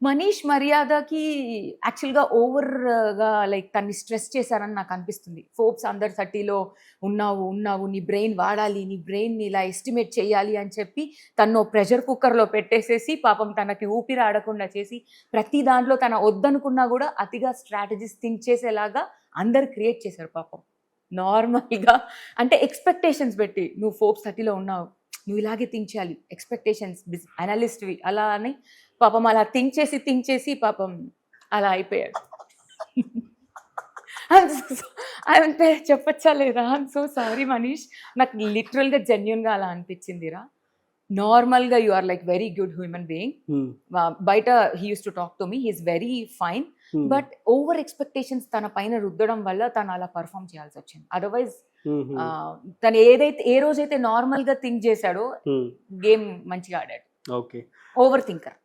మనీష్ మర్యాదకి యాక్చువల్‌గా ఓవర్‌గా లైక్ తనని స్ట్రెస్ చేశారని నాకనిపిస్తుంది. ఫోర్బ్స్ అండర్ 30లో ఉన్నావు. నీ బ్రెయిన్ వాడాలి. నీ బ్రెయిన్‌ని ఇలా ఎస్టిమేట్ చేయాలి అని చెప్పి తనను ప్రెషర్ కుక్కర్‌లో పెట్టేసేసి పాపం తనకి ఊపిరి ఆడకుండా చేసి, ప్రతి దాంట్లో తన వద్దనుకున్నా గూడా అతిగా స్ట్రాటజీస్ థింక్ చేసేలాగా అందరూ క్రియేట్ చేశారు పాపం. నార్మల్‌గా అంటే ఎక్స్‌పెక్టేషన్స్ పెట్టి నువ్వు ఫోర్బ్స్ 30లో ఉన్నావు. నువ్వు ఇలాగే థింక్ చేయాలి. ఎక్స్‌పెక్టేషన్స్ అనలిస్ట్‌వి అలా అని పాపం అలా థింక్ చేసి పాపం అలా అయిపోయాడు. అంటే చెప్పచ్చా లేదా? I'm so sorry Manish. నాకు లిటరల్‌గా జెన్యూన్‌గా అలా అనిపించిందిరా. నార్మల్‌గా you are like very good human being. Hmm. బయట he used to talk to me. He is very fine. But over expectations తన పైన రుద్దడం వల్ల తను అలా పెర్ఫార్మ్ చేయాల్సొచ్చింది. అదర్‌వైజ్ హుహు. తను ఏ రోజైతే నార్మల్‌గా థింక్ చేశాడో హ్మ్. గేమ్ మంచిగా ఆడాడు. ఓకే. Over thinker.